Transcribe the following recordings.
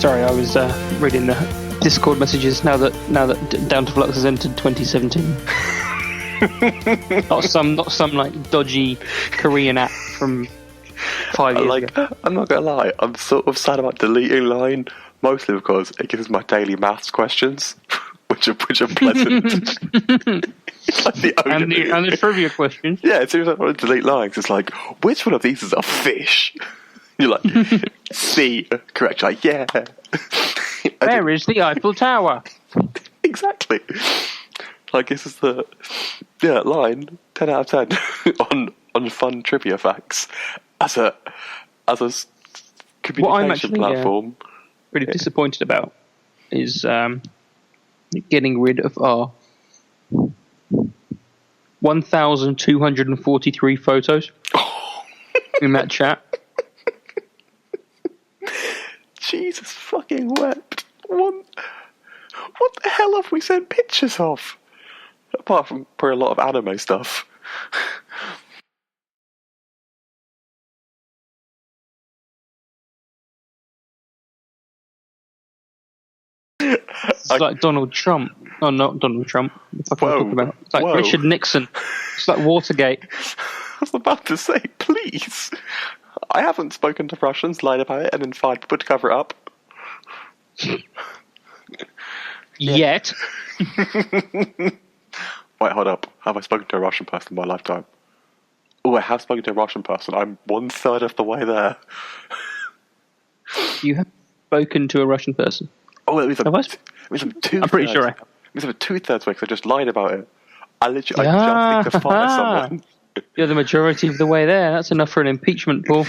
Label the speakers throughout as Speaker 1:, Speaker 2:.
Speaker 1: Sorry, I was reading the Discord messages now that Down to Flux has entered 2017. not some like dodgy Korean app from 5 years ago.
Speaker 2: I'm not gonna lie, I'm sort of sad about deleting Line, mostly because it gives my daily maths questions, which are pleasant. It's like
Speaker 1: and the trivia questions.
Speaker 2: Yeah, as soon as I want to delete Line, it's like, which one of these is a fish? You're like, C, correct. You're like, yeah.
Speaker 1: Where is the Eiffel Tower?
Speaker 2: Exactly. Like, this is the Line 10 out of 10 on fun trivia facts as a communication platform.
Speaker 1: Really disappointed about is getting rid of our 1,243 photos in that chat.
Speaker 2: Jesus fucking wept. What the hell have we sent pictures of? Apart from probably a lot of anime stuff.
Speaker 1: It's like Donald Trump. Oh, not Donald Trump. What am I talking about? It's like Richard Nixon. It's like Watergate.
Speaker 2: I was about to say, please. I haven't spoken to Russians, lied about it, and then fired people to cover it up.
Speaker 1: Yet.
Speaker 2: Wait, hold up. Have I spoken to a Russian person in my lifetime? Oh, I have spoken to a Russian person. I'm 1/3 of the way there.
Speaker 1: You have spoken to a Russian person?
Speaker 2: Oh, it was I'm 2/3.
Speaker 1: I'm pretty sure.
Speaker 2: It was 2/3 way because I just lied about it. I just need to fire someone.
Speaker 1: You're the majority of the way there. That's enough for an impeachment, Paul.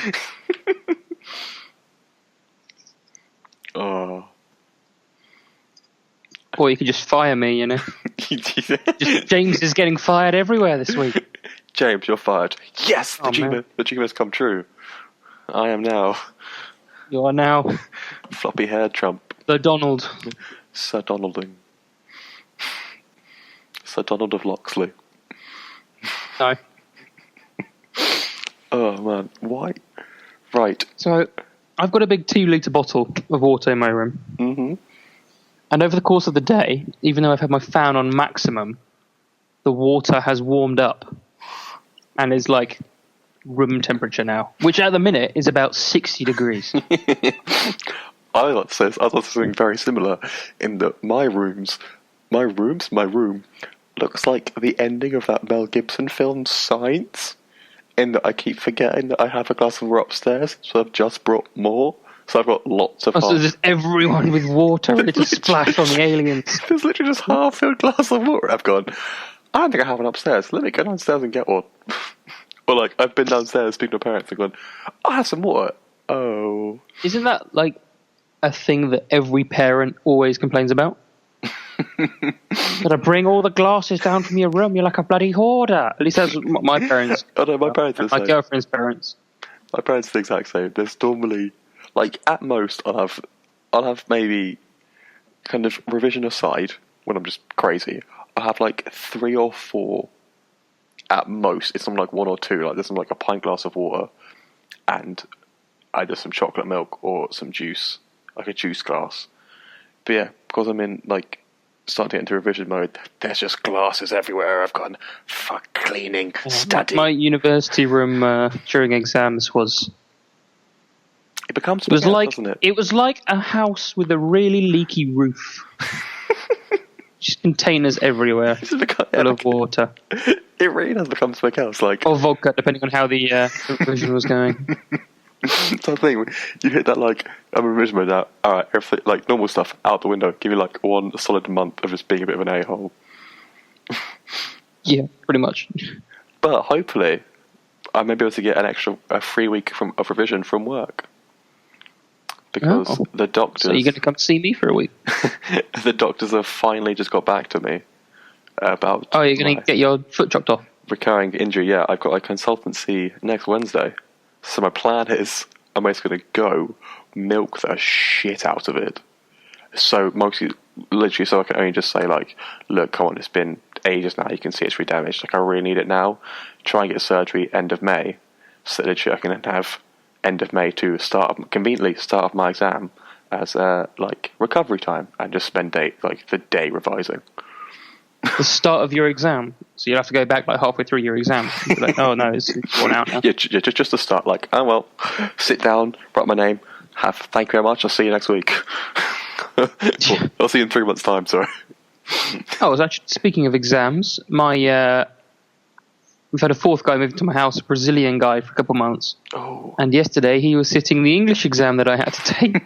Speaker 2: Oh.
Speaker 1: Or you could just fire me, you know. James is getting fired everywhere this week.
Speaker 2: James, you're fired. Yes, the dream has come true. I am now.
Speaker 1: You are now
Speaker 2: floppy-haired Trump.
Speaker 1: the Donald.
Speaker 2: Sir Donalding. Sir Donald of Loxley.
Speaker 1: No.
Speaker 2: Oh man, why? Right.
Speaker 1: So, I've got a big 2-litre bottle of water in my room.
Speaker 2: Mm-hmm.
Speaker 1: And over the course of the day, even though I've had my fan on maximum, the water has warmed up and is like room temperature now, which at the minute is about 60 degrees.
Speaker 2: I like to say something very similar in that my room looks like the ending of that Mel Gibson film Signs, in that I keep forgetting that I have a glass of water upstairs, so I've just brought more. So I've got lots of
Speaker 1: so there's everyone with water ready to splash on the aliens.
Speaker 2: There's literally just half-filled glass of water. I've gone, I don't think I have one upstairs. Let me go downstairs and get one. Or like, I've been downstairs speaking to parents and gone, I have some water. Oh.
Speaker 1: Isn't that like a thing that every parent always complains about? Gotta bring all the glasses down from your room. You're like a bloody hoarder. At least that's what my parents.
Speaker 2: Oh no, my parents are the same.
Speaker 1: My girlfriend's parents.
Speaker 2: My parents are the exact same. There's normally, like, at most, I'll have maybe, kind of revision aside, when I'm just crazy, I'll have like 3 or 4 at most. It's something like 1 or 2. Like, there's something like a pint glass of water and either some chocolate milk or some juice, like a juice glass. But yeah, because I'm in, like, starting to get into revision mode, there's just glasses everywhere. I've gone, fuck, cleaning, studying.
Speaker 1: My university room during exams was...
Speaker 2: It becomes doesn't it?
Speaker 1: It was like a house with a really leaky roof. Just containers everywhere full of water.
Speaker 2: It really does become something else. Like,
Speaker 1: or vodka, depending on how the revision was going.
Speaker 2: That's the thing. You hit that, like, I'm in revision mode now. Alright, everything, like, normal stuff out the window. Give you, like, 1 solid month of just being a bit of an a-hole.
Speaker 1: Yeah, pretty much.
Speaker 2: But hopefully, I may be able to get a free week of revision from work. Because the doctors...
Speaker 1: So you're going to come see me for a week?
Speaker 2: The doctors have finally just got back to me about...
Speaker 1: Oh, you're going to get your foot chopped off?
Speaker 2: Recurring injury, yeah. I've got a consultancy next Wednesday. So my plan is, I'm basically going to go milk the shit out of it. So mostly, literally, so I can only just say, like, look, come on, it's been ages now, you can see it's re-damaged. Like, I really need it now. Try and get surgery end of May. So literally I can have end of May to conveniently start off my exam as like recovery time and just spend the day revising.
Speaker 1: The start of your exam, so you'll have to go back like halfway through your exam. You'll be like, oh no, it's worn out now.
Speaker 2: Yeah, just to start. Like, oh well, sit down, write my name. Thank you very much. I'll see you next week. I'll see you in 3 months' time. Sorry.
Speaker 1: Oh, I was actually speaking of exams. My we've had a fourth guy move to my house, a Brazilian guy, for a couple of months.
Speaker 2: Oh.
Speaker 1: And yesterday he was sitting the English exam that I had to take.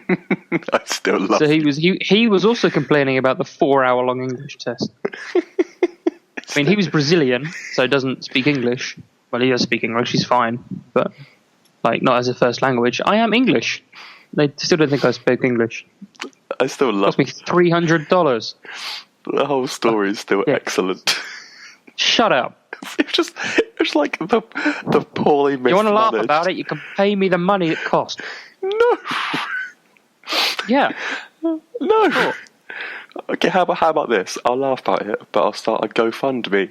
Speaker 2: I still love.
Speaker 1: So he was also complaining about the 4-hour-long English test. I mean, he was Brazilian, so he doesn't speak English. Well, he does speak English. He's fine, but like not as a first language. I am English. They still don't think I spoke English.
Speaker 2: I still love.
Speaker 1: It cost me $300.
Speaker 2: The whole story is still excellent.
Speaker 1: Shut up.
Speaker 2: It's like the poorly mismanaged.
Speaker 1: You want to laugh about it? You can pay me the money it cost.
Speaker 2: No.
Speaker 1: Yeah.
Speaker 2: No.
Speaker 1: Sure.
Speaker 2: Okay, how about this? I'll laugh about it, but I'll start a GoFundMe.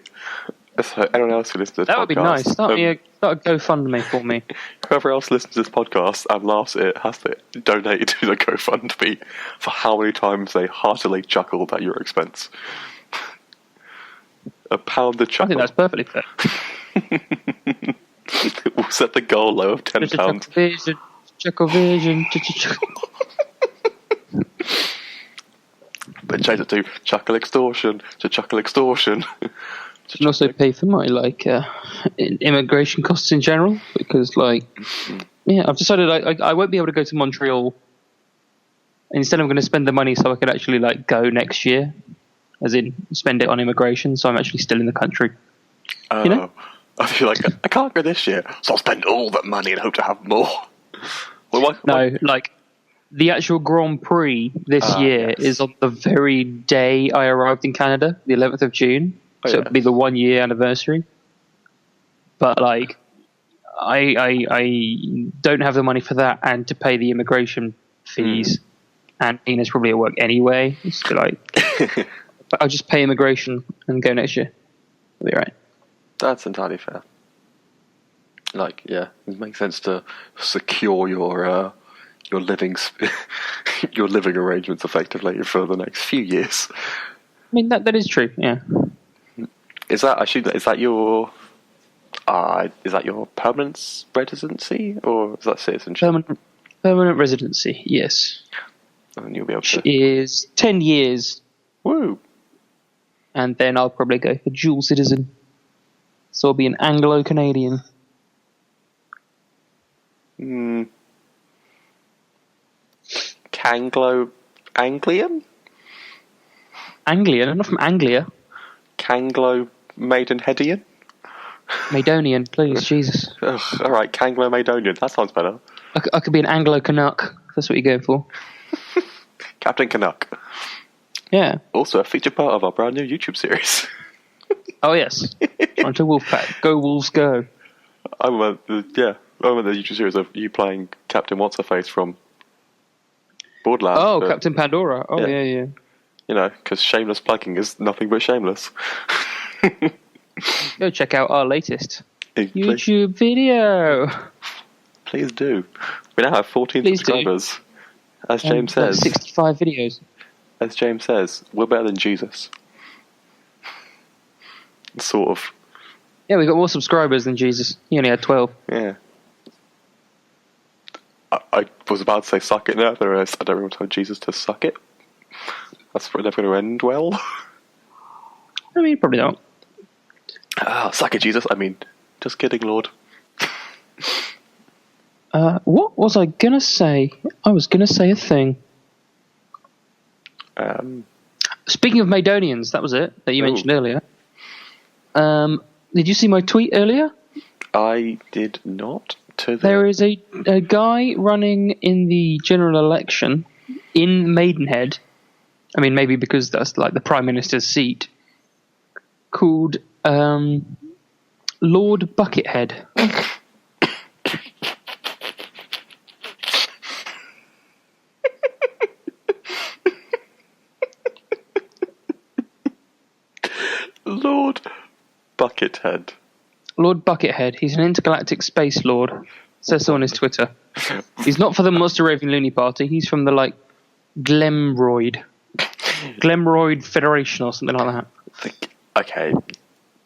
Speaker 2: So anyone else who listens to this
Speaker 1: that
Speaker 2: podcast...
Speaker 1: would be nice. Start a GoFundMe for me.
Speaker 2: Whoever else listens to this podcast and laughs at it has to donate to the GoFundMe for how many times they heartily chuckled at your expense. £1 a chuckle.
Speaker 1: I think that's perfectly fair.
Speaker 2: We'll set the goal low of £10.
Speaker 1: Chuckle vision.
Speaker 2: But change it to chuckle extortion.
Speaker 1: You can also pay for my immigration costs in general because I've decided I won't be able to go to Montreal. Instead, I'm going to spend the money so I could actually go next year, as in spend it on immigration. So I'm actually still in the country. You know?
Speaker 2: I feel like I can't go this year, so I'll spend all that money and hope to have more.
Speaker 1: The actual Grand Prix this year is on the very day I arrived in Canada, the 11th of June. So it'll be the 1 year anniversary. But I don't have the money for that and to pay the immigration fees. And Nina's probably at work anyway. So I'll just pay immigration and go next year. It'll be right.
Speaker 2: That's entirely fair. It makes sense to secure your living your living arrangements effectively for the next few years.
Speaker 1: I mean that is true. Yeah.
Speaker 2: Is that your permanent residency or is that citizenship?
Speaker 1: Permanent residency. Yes.
Speaker 2: And you'll be able to.
Speaker 1: Which is 10 years.
Speaker 2: Woo.
Speaker 1: And then I'll probably go for dual citizen. So I'll be an Anglo-Canadian.
Speaker 2: Anglian?
Speaker 1: Anglian? I'm not from Anglia.
Speaker 2: Canglo Maidenheadian?
Speaker 1: Maidonian, please, Jesus.
Speaker 2: Alright, Canglo Maidonian. That sounds better.
Speaker 1: I could be an Anglo-Canuck. That's what you're going for.
Speaker 2: Captain Canuck.
Speaker 1: Yeah.
Speaker 2: Also a featured part of our brand new YouTube series.
Speaker 1: Oh, yes. Onto Wolfpack. Go, Wolves, go.
Speaker 2: I remember the YouTube series of you playing Captain What's-Her-Face from Borderlands.
Speaker 1: Oh, Captain Pandora. Oh, yeah.
Speaker 2: You know, because shameless plugging is nothing but shameless.
Speaker 1: Go check out our latest YouTube video.
Speaker 2: Please do. We now have 14 subscribers.
Speaker 1: Do.
Speaker 2: As James says.
Speaker 1: 65 videos.
Speaker 2: As James says, we're better than Jesus. Sort of.
Speaker 1: Yeah, we got more subscribers than Jesus. He only had 12.
Speaker 2: Yeah. I was about to say suck it now, but I don't really want to tell Jesus to suck it. That's never going to end well.
Speaker 1: I mean, probably not.
Speaker 2: Suck it, Jesus. I mean, just kidding, Lord.
Speaker 1: What was I going to say? I was going to say a thing. Speaking of Maidonians, that was it, that you mentioned earlier. Did you see my tweet earlier?
Speaker 2: I did not.
Speaker 1: There is a guy running in the general election in Maidenhead. I mean, maybe because that's like the Prime Minister's seat. Called Lord Buckethead.
Speaker 2: Lord Buckethead.
Speaker 1: Lord Buckethead. He's an intergalactic space lord. Says so on his Twitter. He's not for the Monster Raving Loony Party. He's from the Glemroid. Glemroid Federation or something like that.
Speaker 2: Okay.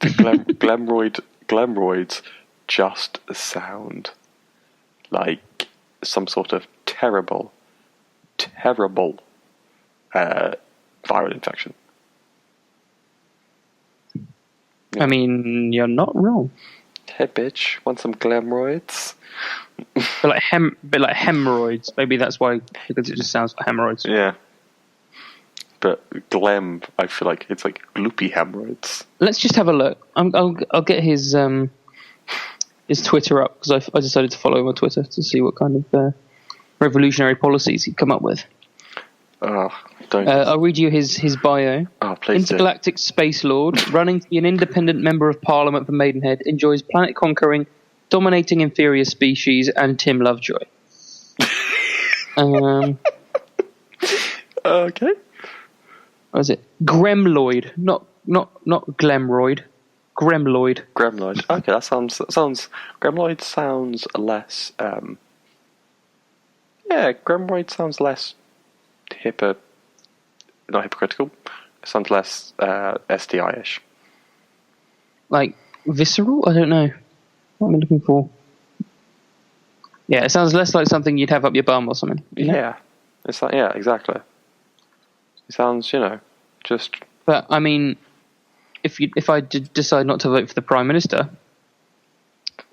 Speaker 2: The Glemroids just sound like some sort of terrible viral infection.
Speaker 1: I mean, you're not wrong.
Speaker 2: Hey, bitch, want some Glemroids?
Speaker 1: But like hemorrhoids. Maybe that's why, because it just sounds like hemorrhoids.
Speaker 2: Yeah. But Glem, I feel like it's like gloopy hemorrhoids.
Speaker 1: Let's just have a look. I'll get his Twitter up, because I decided to follow him on Twitter to see what kind of revolutionary policies he'd come up with.
Speaker 2: Oh, don't.
Speaker 1: I'll read you his bio.
Speaker 2: Oh, please
Speaker 1: Intergalactic Space Lord, running to be an independent member of Parliament for Maidenhead, enjoys planet conquering, dominating inferior species, and Tim Lovejoy.
Speaker 2: Okay.
Speaker 1: What is it? Gremloid, not Glemroid. Gremloid.
Speaker 2: Gremloid. Okay, that sounds. Gremloid sounds less. Yeah, Gremloid sounds less not hypocritical. It sounds less STI-ish.
Speaker 1: Like visceral? I don't know. What am I looking for? Yeah, it sounds less like something you'd have up your bum or something.
Speaker 2: Yeah, it's like exactly. It sounds, just.
Speaker 1: But I mean, if I did decide not to vote for the Prime Minister,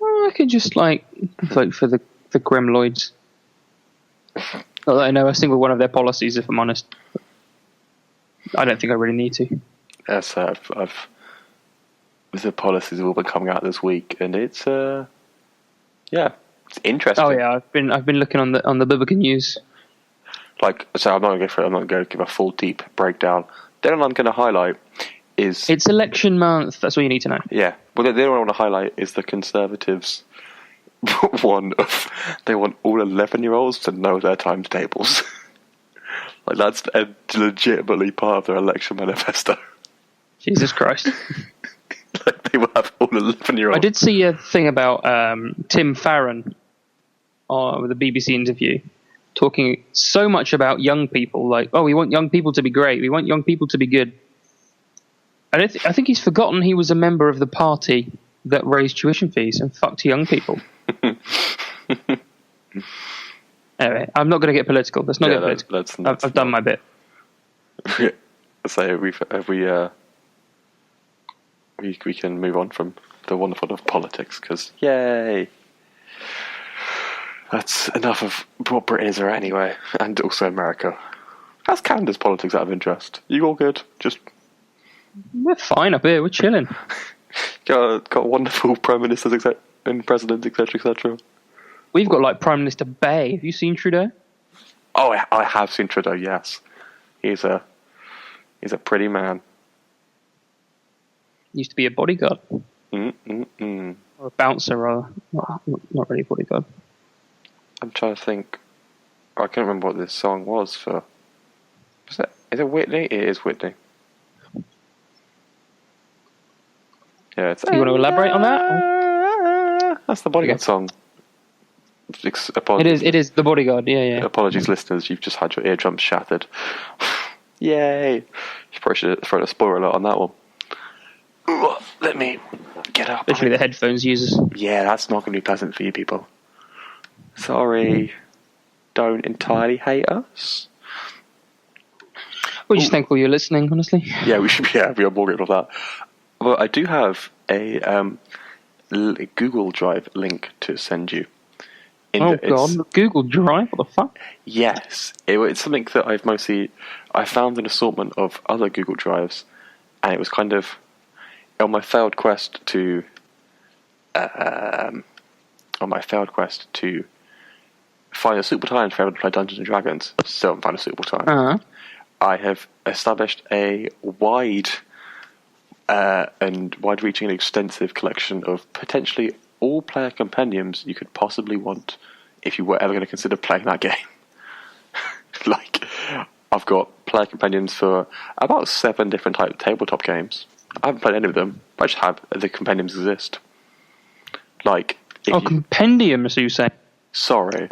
Speaker 1: I could just vote for the Gremloids. Not that I know a single one of their policies, if I'm honest. I don't think I really need to.
Speaker 2: Yes, the policies have all been coming out this week, and it's it's interesting.
Speaker 1: Oh yeah, I've been looking on the Biblical news.
Speaker 2: So I'm not going to go through it. I'm not going to give a full deep breakdown. The only one I'm going to highlight is
Speaker 1: it's election month. That's all you need to know. Yeah.
Speaker 2: Well, the only one I want to highlight is the Conservatives. They want all 11-year-olds to know their times tables. That's legitimately part of their election manifesto.
Speaker 1: Jesus Christ.
Speaker 2: They will have all 11-year-olds.
Speaker 1: I did see a thing about Tim Farron with a BBC interview, talking so much about young people. We want young people to be great. We want young people to be good. I think he's forgotten he was a member of the party that raised tuition fees and fucked young people. Anyway, I'm not going to get political. Let's not get political. I've done my bit.
Speaker 2: So we can move on from the wonderful of politics, because yay, that's enough of what Britain is there anyway, and also America. How's Canada's politics out of interest? You all good?
Speaker 1: We're fine up here. We're chilling.
Speaker 2: got wonderful prime ministers and presidents, etc., etc.
Speaker 1: We've got Prime Minister Bay. Have you seen Trudeau?
Speaker 2: Oh, I have seen Trudeau. Yes, he's a pretty man.
Speaker 1: Used to be a bodyguard.
Speaker 2: Or
Speaker 1: a bouncer, rather. Not really a bodyguard.
Speaker 2: I'm trying to think. I can't remember what this song was for. Is it Whitney? It is Whitney. Yeah,
Speaker 1: you want to elaborate on that?
Speaker 2: That's the bodyguard song.
Speaker 1: It is the bodyguard. Yeah.
Speaker 2: Apologies, listeners. You've just had your eardrums shattered. Yay! You probably should have thrown a spoiler alert on that one. Ooh, let me get up.
Speaker 1: Literally the headphones users.
Speaker 2: Yeah, that's not going to be pleasant for you people. Sorry. Don't entirely hate us.
Speaker 1: We're just thankful you're listening, honestly.
Speaker 2: Yeah, we should be. Yeah, we are more grateful for that. Well, I do have a Google Drive link to send you.
Speaker 1: God, Google Drive? What the fuck?
Speaker 2: Yes, it's something that I found an assortment of other Google Drives, and it was kind of on my failed quest to find a suitable time for everyone to play Dungeons and Dragons. Still haven't found a suitable time.
Speaker 1: Uh-huh.
Speaker 2: I have established a wide and wide-reaching and extensive collection of potentially all player compendiums you could possibly want if you were ever going to consider playing that game. I've got player compendiums for about 7 different types of tabletop games. I haven't played any of them, but I just have the compendiums exist.
Speaker 1: Compendiums, you say?
Speaker 2: Sorry.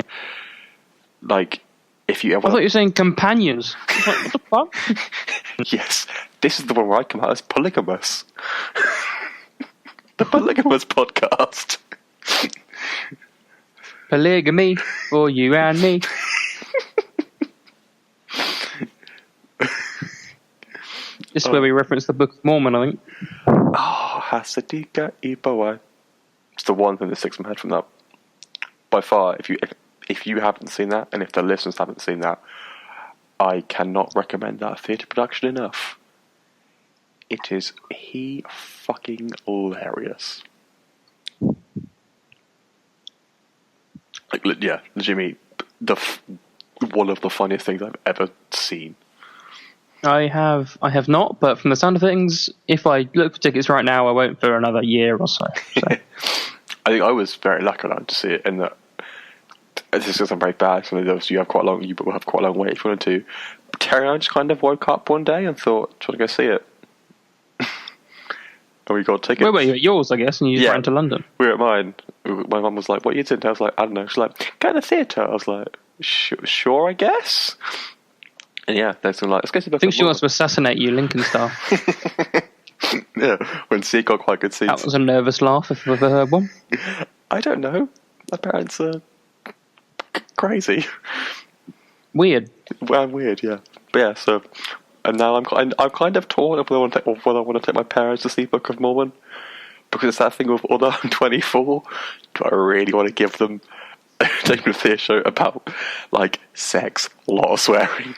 Speaker 2: if you ever...
Speaker 1: I thought you were saying companions. What the fuck?
Speaker 2: Yes, this is the one where I come out as polygamous. The Polygamous Podcast.
Speaker 1: Polygamy for you and me. This is where we reference the Book of Mormon, I think.
Speaker 2: Oh, Hasadika Ibawa. It's the one thing that sticks in my head from that. By far, if you haven't seen that, and if the listeners haven't seen that, I cannot recommend that theatre production enough. It is fucking hilarious. Like, yeah, Jimmy, one of the funniest things I've ever seen.
Speaker 1: I have not, but from the sound of things, if I look for tickets right now, I won't for another year or so.
Speaker 2: I think I was very lucky enough to see it in that. This is going to sound very bad, so you will have quite a long wait if you wanted to. Terry and I just kind of woke up one day and thought, "Do you want to go see it?" And we got tickets.
Speaker 1: Where were you? At yours, I guess, and you just ran to London.
Speaker 2: We were at mine. My mum was like, "What are you doing?" I was like, "I don't know." She's like, "Go to the theatre." I was like, "Sure, I guess." And yeah, they're like, "Let's go see the."
Speaker 1: I think she wants to assassinate you, Lincoln style.
Speaker 2: Yeah, when C got quite good seats.
Speaker 1: That was a nervous laugh if I've ever heard one.
Speaker 2: I don't know. My parents are crazy.
Speaker 1: Weird.
Speaker 2: Well, weird, yeah. But yeah, so, and now I'm kind of torn of whether I want to take my parents to see Book of Mormon, because it's that thing of, although I'm 24, do I really want to give them take them to a theatre show about like sex, a lot of swearing?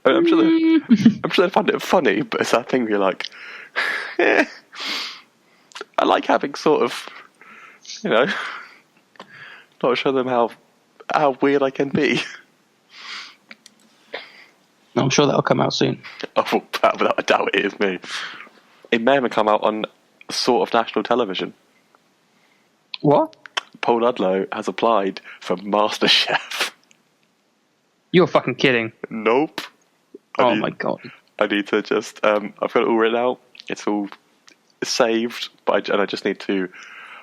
Speaker 2: I'm sure they find it funny, but it's that thing where you're like, I like having sort of, not show them how weird I can be.
Speaker 1: I'm sure that'll come out soon.
Speaker 2: Oh, without a doubt, it is me. It may even come out on sort of national television.
Speaker 1: What?
Speaker 2: Paul Ludlow has applied for MasterChef.
Speaker 1: You're fucking kidding.
Speaker 2: Nope.
Speaker 1: My god.
Speaker 2: I need to just... I've got it all written out. It's all saved, and I just need to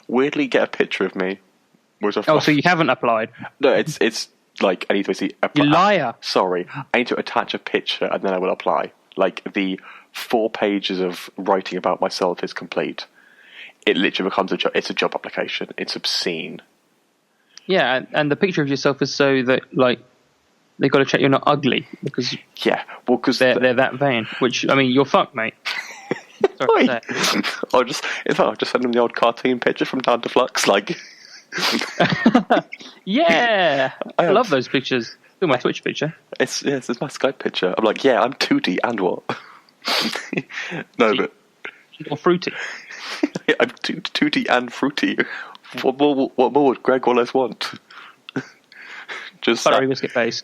Speaker 2: weirdly get a picture of me.
Speaker 1: So you haven't applied?
Speaker 2: No, it's like, I need to basically apply.
Speaker 1: You liar.
Speaker 2: Sorry. I need to attach a picture and then I will apply. Like, the 4 pages of writing about myself is complete. It literally becomes it's a job application. It's obscene.
Speaker 1: Yeah, and the picture of yourself is so that, like, they've got to check you're not ugly, because they're that vain. Which, I mean, you're fucked, mate. Sorry to say.
Speaker 2: I'll just send them the old cartoon picture from Down to Flux, like.
Speaker 1: Yeah, I love those pictures. Still my Twitch picture.
Speaker 2: It's my Skype picture. I'm like, yeah, I'm Tootie and what? No, but
Speaker 1: or fruity.
Speaker 2: Yeah, I'm Tootie and fruity. What more would Greg Wallace want? Just
Speaker 1: buttery biscuit base.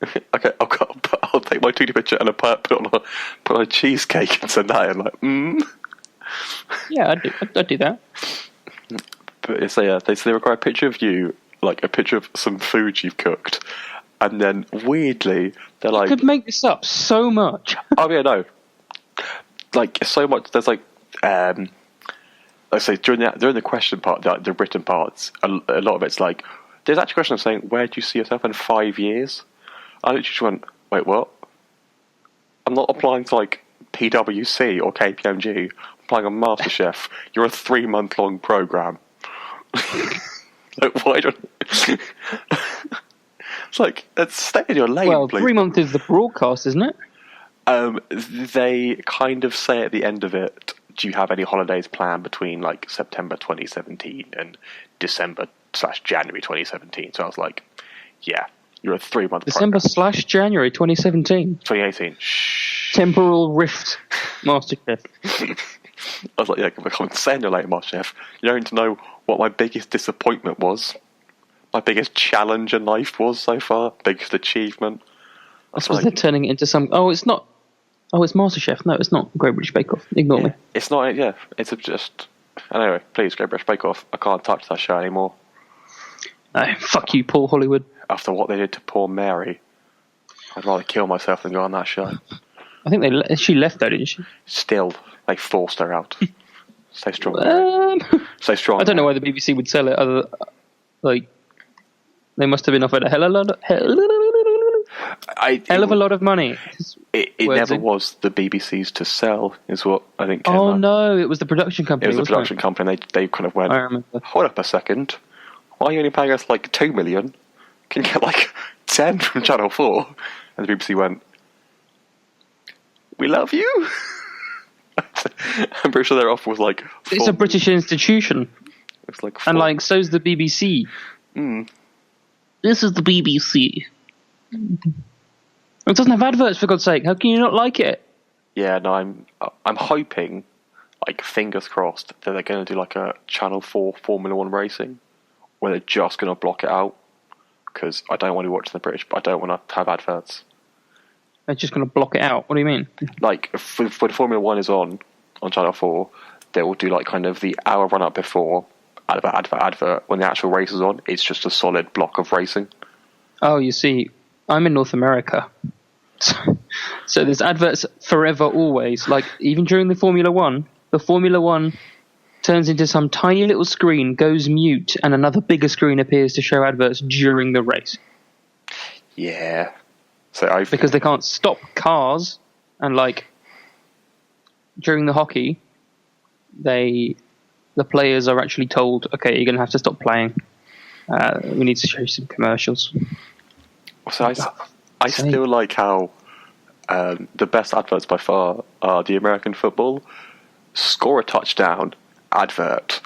Speaker 2: Okay, I'll take my Tootie picture and put it on a cheesecake and send that in. Like,
Speaker 1: Yeah, I'd do that.
Speaker 2: But they require a picture of you, like a picture of some food you've cooked, and then weirdly they're like,
Speaker 1: you could make this up so much.
Speaker 2: Oh yeah, no, like so much. There's like, let's say during the question part, the written parts, a lot of it's like, there's actually a question of saying, where do you see yourself in 5 years? I literally just went, wait, what? I'm not applying to like PwC or KPMG. I'm applying on MasterChef. You're a 3-month-long program. Like, why don't... It's like, stay in your lane,
Speaker 1: well,
Speaker 2: please.
Speaker 1: 3 months is the broadcast, isn't it?
Speaker 2: They kind of say at the end of it, do you have any holidays planned between like September 2017 and December/January 2017? So I was like, yeah, you're a 3-month
Speaker 1: December/January 2017.
Speaker 2: 2018. Shh.
Speaker 1: Temporal rift. MasterChef.
Speaker 2: I was like, yeah, come on, say in your late MasterChef. You don't know what my biggest disappointment was. My biggest challenge in life was so far. Biggest achievement.
Speaker 1: I suppose they're turning it into some... Oh, it's not... Oh, it's MasterChef. No, it's not Great British Bake Off. Ignore me.
Speaker 2: It's not... Yeah, it's just... Anyway, please, Great British Bake Off. I can't touch that show anymore.
Speaker 1: No, fuck you, Paul Hollywood.
Speaker 2: After what they did to poor Mary, I'd rather kill myself than go on that show.
Speaker 1: I think she left though, didn't she?
Speaker 2: Still, they forced her out. Stay strong. Stay strong.
Speaker 1: I don't know why the BBC would sell it. They must have been offered a hell of a lot of money.
Speaker 2: It never was the BBC's to sell, is what I think came
Speaker 1: Oh
Speaker 2: up.
Speaker 1: no, it was the production company.
Speaker 2: It was the production company, and they kind of went,
Speaker 1: I remember.
Speaker 2: hold up a second, why are you only paying us like 2 million? Can you get like 10 from Channel 4? And the BBC went, we love you. I'm pretty sure their offer was like...
Speaker 1: It's a British institution.
Speaker 2: It's like
Speaker 1: and like, so's the BBC. This is the BBC. It doesn't have adverts, for God's sake. How can you not like it?
Speaker 2: Yeah, no, I'm hoping, like, fingers crossed, that they're going to do like a Channel 4 Formula 1 racing, where they're just going to block it out, because I don't want to watch the British, but I don't want to have adverts.
Speaker 1: They're just going to block it out? What do you mean?
Speaker 2: Like, when Formula 1 is on Channel 4, they will do like kind of the hour run-up before, advert. When the actual race is on, it's just a solid block of racing.
Speaker 1: Oh, you see, I'm in North America. So there's adverts forever, always. Like, even during the Formula 1 turns into some tiny little screen, goes mute, and another bigger screen appears to show adverts during the race.
Speaker 2: Yeah.
Speaker 1: Because they can't stop cars, and like, during the hockey, the players are actually told, okay, you're going to have to stop playing. We need to show you some commercials.
Speaker 2: So I still like how the best adverts by far are the American football. Score a touchdown, advert,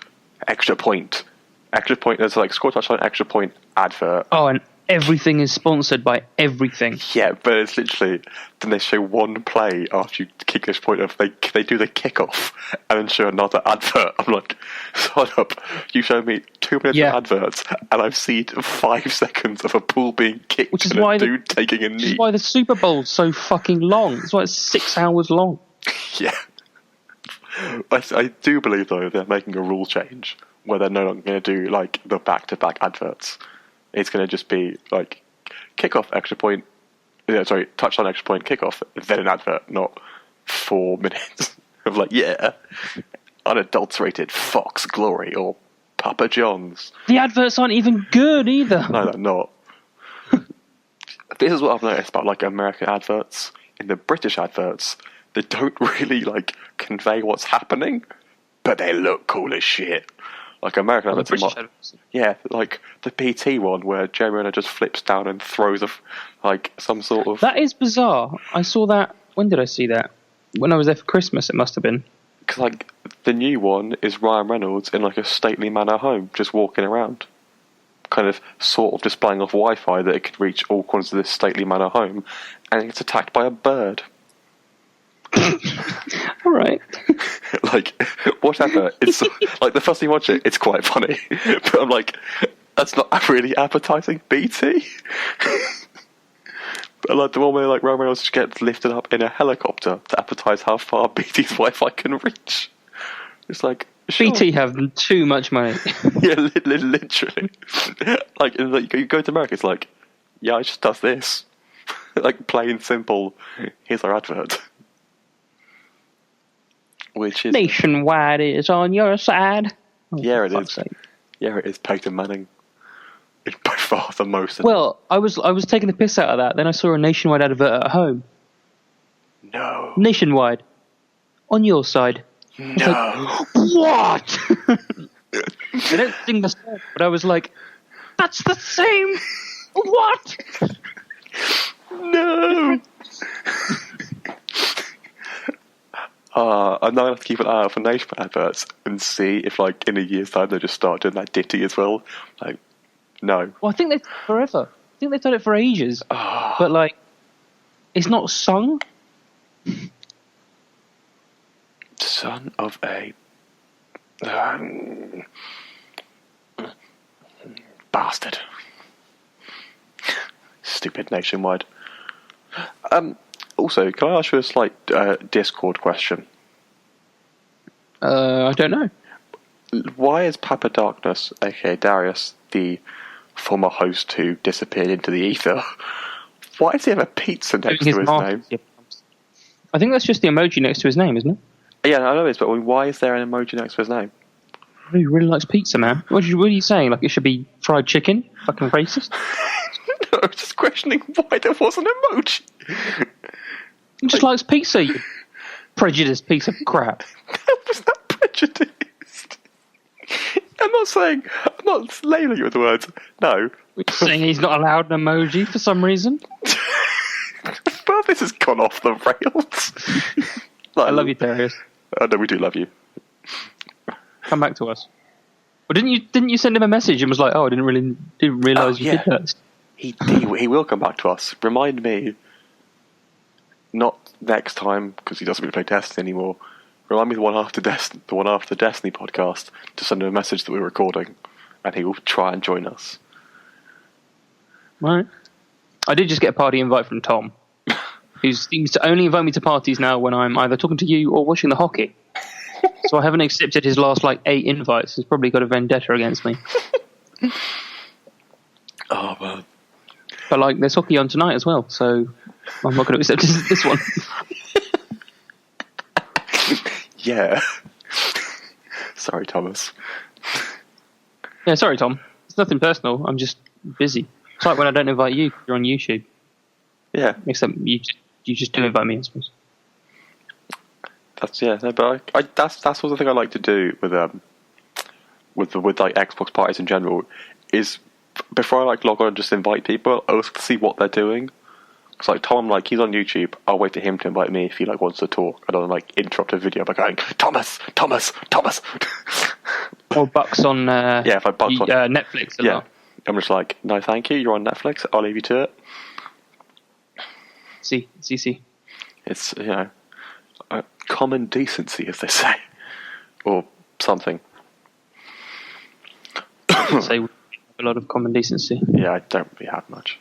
Speaker 2: extra point. There's like score a touchdown, extra point, advert.
Speaker 1: Oh, and everything is sponsored by everything.
Speaker 2: Yeah, but it's literally, then they show one play after you kick this point off. They do the kickoff and then show another advert. I'm like, shut up. You show me 2 minutes of adverts and I've seen 5 seconds of a ball being kicked and a dude taking a knee.
Speaker 1: Which is why the Super Bowl's so fucking long. That's why it's 6 hours long.
Speaker 2: Yeah. I do believe, though, they're making a rule change where they're no longer going to do like the back-to-back adverts. It's going to just be like kickoff, extra point, touchdown, extra point, kickoff, then an advert, not 4 minutes of like, unadulterated Fox Glory or Papa John's.
Speaker 1: The adverts aren't even good either.
Speaker 2: No, they're not. This is what I've noticed about like American adverts. In the British adverts, they don't really like convey what's happening, but they look cool as shit. Like American adverts, yeah, like the PT one where Jeremy Renner just flips down and throws some sort of.
Speaker 1: That is bizarre. I saw that. When did I see that? When I was there for Christmas, it must have been.
Speaker 2: Because like the new one is Ryan Reynolds in like a stately manor home, just walking around, kind of sort of displaying off Wi-Fi that it could reach all corners of this stately manor home, and it gets attacked by a bird.
Speaker 1: All right.
Speaker 2: Like, whatever. It's like the first time you watch it, it's quite funny. But I'm like, that's not really appetizing, BT. But like the one where like Ryan Reynolds gets lifted up in a helicopter to appetize how far BT's Wi-Fi can reach. It's like, sure.
Speaker 1: BT have too much money.
Speaker 2: Yeah, literally. Like you go to America, it's like, yeah, it just does this. Like plain simple. Here's our advert. Which is
Speaker 1: Nationwide is on your side.
Speaker 2: Yeah, it is. Yeah, it is. Peyton Manning is by far the most.
Speaker 1: Well, I was taking the piss out of that. Then I saw a Nationwide advert at home.
Speaker 2: No.
Speaker 1: Nationwide, on your side.
Speaker 2: No.
Speaker 1: Like, what? I don't sing the song, but I was like, that's the same. What?
Speaker 2: No. I'm now going to have to keep an eye out for Nationwide adverts and see if, like, in a year's time they just start doing that ditty as well. Like, no.
Speaker 1: Well, I think they've forever. I think they've done it for ages. But, like, it's not sung.
Speaker 2: Son of a bastard. Stupid Nationwide. Also, can I ask you a slight Discord question?
Speaker 1: I don't know.
Speaker 2: Why is Papa Darkness, aka Darius, the former host who disappeared into the ether, why does he have a pizza next to his name?
Speaker 1: I think that's just the emoji next to his name, isn't it?
Speaker 2: Yeah, I know it is, but why is there an emoji next to his name?
Speaker 1: He really likes pizza, man. What are you saying? Like it should be fried chicken? Fucking racist.
Speaker 2: No, I was just questioning why there was an emoji.
Speaker 1: He just likes pizza, you prejudiced piece of crap.
Speaker 2: Was that prejudiced? I'm not labeling you with the words. No.
Speaker 1: You're saying he's not allowed an emoji for some reason?
Speaker 2: Well, this has gone off the rails.
Speaker 1: I love you, Darius.
Speaker 2: I know we do love you.
Speaker 1: Come back to us. Well, didn't you send him a message and was like, "Oh, I didn't realise you did that."
Speaker 2: He will come back to us. Remind me. Not next time because he doesn't really play Destiny anymore. Remind me the one after Destiny podcast to send him a message that we're recording, and he will try and join us.
Speaker 1: Right. I did just get a party invite from Tom, who seems to only invite me to parties now when I'm either talking to you or watching the hockey. So I haven't accepted his last 8 invites. He's probably got a vendetta against me.
Speaker 2: Oh man!
Speaker 1: But there's hockey on tonight as well, so I'm not going to accept this one.
Speaker 2: Yeah. Sorry, Thomas.
Speaker 1: Yeah, sorry, Tom. It's nothing personal. I'm just busy. It's like when I don't invite you. You're on YouTube.
Speaker 2: Yeah.
Speaker 1: Except you just do invite me, I suppose.
Speaker 2: That's but that's one thing I like to do with Xbox parties in general is before I log on and just invite people, I also see what they're doing. It's Tom, he's on YouTube. I'll wait for him to invite me if he wants to talk. I don't interrupt a video by going Thomas.
Speaker 1: Or Bucks on
Speaker 2: if I Bucks on
Speaker 1: Netflix. Well.
Speaker 2: I'm just no, thank you. You're on Netflix. I'll leave you to it.
Speaker 1: See.
Speaker 2: It's common decency, as they say, or something.
Speaker 1: Say we have a lot of common decency.
Speaker 2: Yeah, I don't really have much.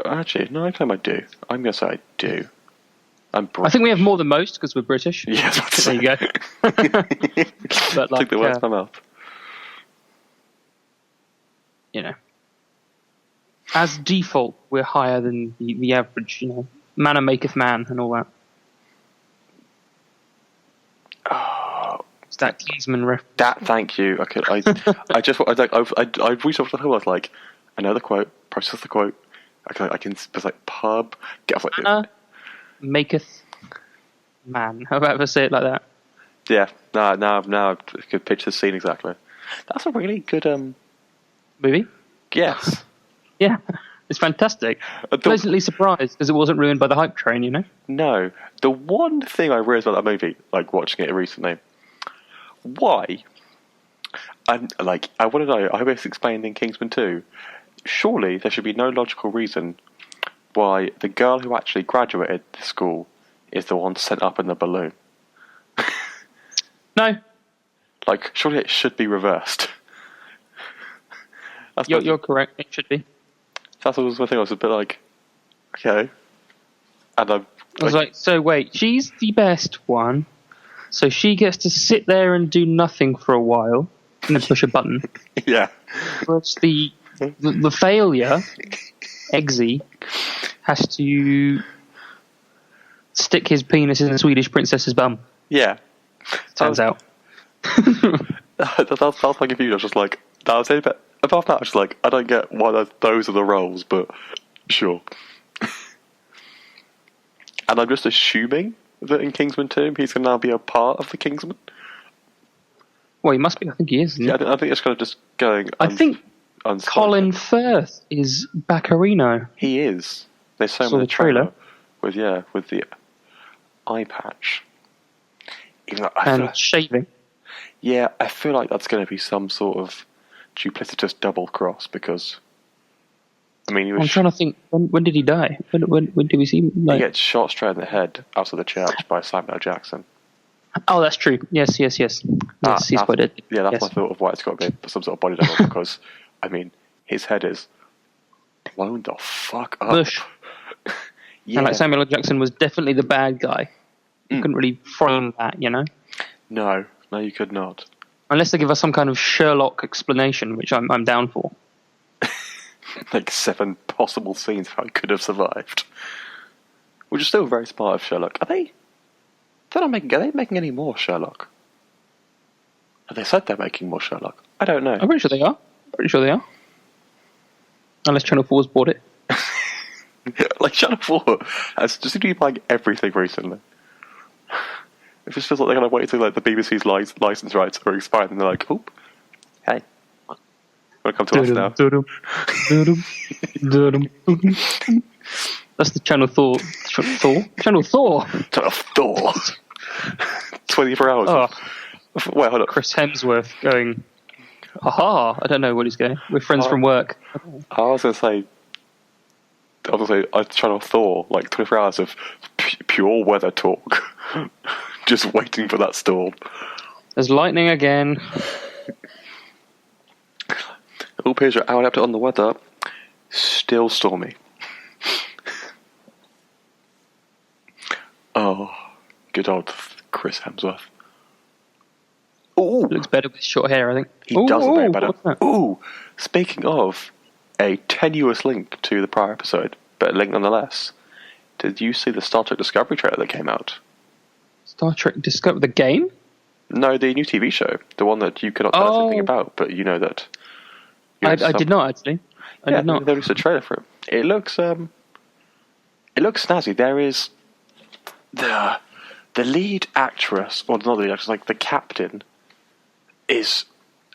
Speaker 2: Actually, no, I claim I do. I'm going to say I do. I'm British.
Speaker 1: I think we have more than most because we're British.
Speaker 2: Yes,
Speaker 1: there you go. But
Speaker 2: took the words from my mouth.
Speaker 1: As default, we're higher than the average. Manner maketh man, and all that. It's that Kingsman reference.
Speaker 2: Thank you. I reached off the whole. I was I know the quote. Process the quote. I can. It's pub.
Speaker 1: Manner maketh man. How about if I say it like that?
Speaker 2: Yeah. Now I could pitch the scene exactly. That's a really good
Speaker 1: movie.
Speaker 2: Yes.
Speaker 1: Yeah, it's fantastic. Pleasantly surprised because it wasn't ruined by the hype train.
Speaker 2: No, the one thing I realised about that movie, watching it recently, why? I want to know. I hope it's explained in Kingsman 2. Surely there should be no logical reason why the girl who actually graduated the school is the one sent up in the balloon.
Speaker 1: No.
Speaker 2: Surely it should be reversed.
Speaker 1: You're correct. It should be.
Speaker 2: That's what was my thing. I was a bit okay. And I
Speaker 1: was so wait, she's the best one, so she gets to sit there and do nothing for a while and then push a button.
Speaker 2: Yeah.
Speaker 1: Whereas the failure, Eggsy, has to stick his penis in the Swedish princess's bum.
Speaker 2: Yeah.
Speaker 1: Turns out.
Speaker 2: That's my confusion. I was just that was it. But apart from that, I was just I don't get why those are the roles, but sure. And I'm just assuming that in Kingsman 2, he's going to now be a part of the Kingsman.
Speaker 1: Well, he must be. I think he is.
Speaker 2: Yeah, I think it's kind of just going.
Speaker 1: I think Colin Firth is Baccarino.
Speaker 2: He is. They show him in the trailer with the eye patch. Even though
Speaker 1: shaving.
Speaker 2: Yeah, I feel like that's going to be some sort of duplicitous double cross because. I mean,
Speaker 1: I'm trying to think. When did he die? When did we see him?
Speaker 2: He gets shot straight in the head out of the church by Samuel L. Jackson.
Speaker 1: Oh, that's true. Yes. Yes, he's quite dead.
Speaker 2: Yeah, that's my thought of why it's got to be some sort of body double because, I mean, his head is blown the fuck up.
Speaker 1: Bush.
Speaker 2: Yeah.
Speaker 1: And Samuel L. Jackson was definitely the bad guy. You couldn't really frame that,
Speaker 2: No, you could not.
Speaker 1: Unless they give us some kind of Sherlock explanation, which I'm down for.
Speaker 2: 7 possible scenes how he could have survived. Which is still very smart of Sherlock. Are they making any more Sherlock? Have they said they're making more Sherlock? I don't know.
Speaker 1: I'm pretty sure they are. Unless Channel 4's bought it.
Speaker 2: Like, Channel 4 has just seemed to be buying everything recently. It just feels like they're going to wait until like, the BBC's license rights are expired and they're like, oh, hey, want to come to us now?
Speaker 1: That's the Channel Thor. Channel Thor?
Speaker 2: Channel Thor. 24 hours.
Speaker 1: Oh.
Speaker 2: Wait, hold up.
Speaker 1: Chris Hemsworth going, haha, I don't know what he's going. We're friends from work.
Speaker 2: I was going to say, Channel Thor, like 24 hours of pure weather talk. Just waiting for that storm.
Speaker 1: There's lightning again.
Speaker 2: Oh, here's your hour update on the weather. Still stormy. Oh, good old Chris Hemsworth. Ooh.
Speaker 1: Looks better with short hair, I think.
Speaker 2: He does look very better. Ooh, speaking of a tenuous link to the prior episode, but a link nonetheless, did you see the Star Trek Discovery trailer that came out?
Speaker 1: Star Trek Discovery? The game?
Speaker 2: No, the new TV show. The one that you cannot tell us anything about, but you know that...
Speaker 1: I did not, actually. I did not.
Speaker 2: They released a trailer for it. It looks snazzy. There is... The lead actress, or not the lead actress, like the captain, is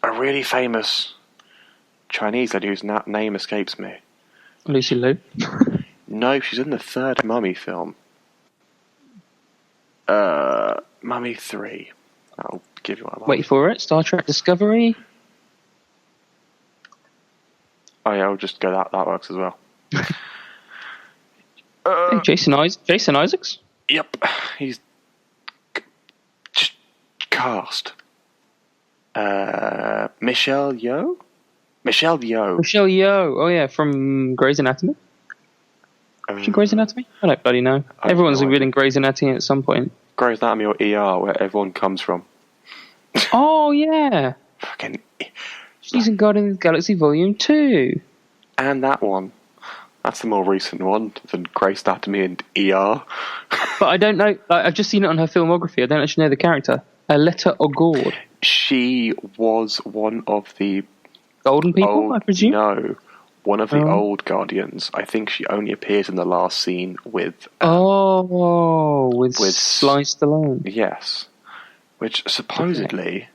Speaker 2: a really famous Chinese lady whose name escapes me.
Speaker 1: Lucy Liu?
Speaker 2: No, she's in the third Mummy film. Mummy 3. I'll give you one.
Speaker 1: Wait for it. Star Trek Discovery?
Speaker 2: Oh yeah, I'll just go that works as well.
Speaker 1: Hey, Jason Isaacs?
Speaker 2: Yep, he's just cast. Michelle Yeoh? Michelle Yeoh. Oh yeah, from Grey's Anatomy. Is she Grey's Anatomy? I don't bloody know. Everyone's been in Grey's Anatomy at some point. Grey's Anatomy or ER, where everyone comes from.
Speaker 1: Oh yeah.
Speaker 2: Fucking.
Speaker 1: She's in Guardians of the Galaxy Volume 2. And
Speaker 2: that one. That's the more recent one than Grey's Anatomy and ER.
Speaker 1: But I don't know. I've just seen it on her filmography. I don't actually know the character. Aletta O'Gord.
Speaker 2: She was one of the...
Speaker 1: Golden people, I presume?
Speaker 2: No. One of the old Guardians. I think she only appears in the last scene with...
Speaker 1: with Sly Stallone.
Speaker 2: Yes. Which supposedly... Okay.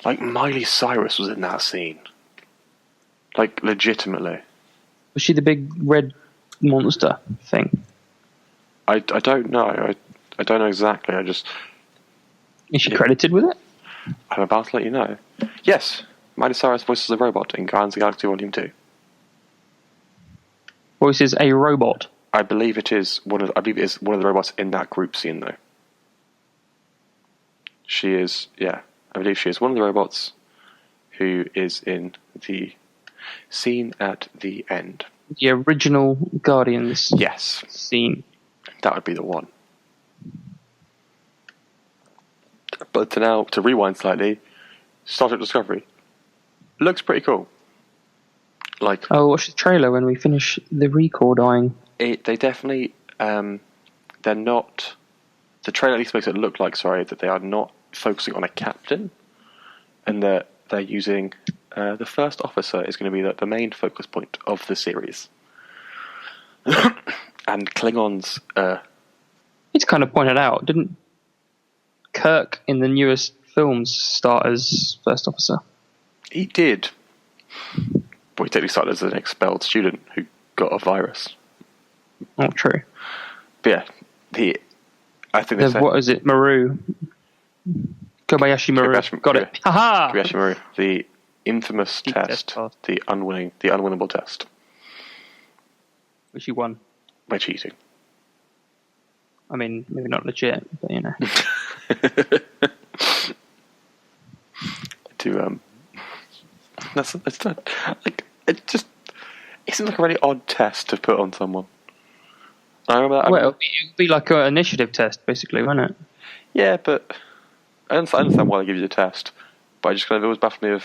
Speaker 2: Like, Miley Cyrus was in that scene. Like, legitimately.
Speaker 1: Was she the big red monster thing?
Speaker 2: I don't know. I don't know exactly.
Speaker 1: Is she credited with it?
Speaker 2: I'm about to let you know. Yes. Miley Cyrus voices a robot in Guardians of the Galaxy Volume 2.
Speaker 1: Voices a robot?
Speaker 2: I believe it is one of the robots in that group scene, though. She is, yeah. I believe she is one of the robots who is in the scene at the end.
Speaker 1: The original Guardians scene.
Speaker 2: That would be the one. But to rewind slightly, Star Trek Discovery looks pretty cool. Like,
Speaker 1: I'll watch the trailer when we finish the recording.
Speaker 2: They definitely they're not. The trailer at least makes it look like that they are not focusing on a captain, and that they're using the first officer is going to be the main focus point of the series. And Klingons.
Speaker 1: It's kind of pointed out, didn't Kirk in the newest films start as first officer?
Speaker 2: He did. But he technically started as an expelled student who got a virus.
Speaker 1: Oh, true.
Speaker 2: But yeah, I think they said,
Speaker 1: what is it? Maru. Kobayashi Maru. Got it. Haha!
Speaker 2: Kobayashi Maru. The infamous test. The unwinnable test.
Speaker 1: Which he won.
Speaker 2: By cheating.
Speaker 1: I mean, maybe not legit, but you know.
Speaker 2: It seems like a really odd test to put on someone. I remember that.
Speaker 1: Well, it would be like an initiative test, basically, wouldn't it?
Speaker 2: Yeah, but I understand why they give you the test, but I just kind of always baffled me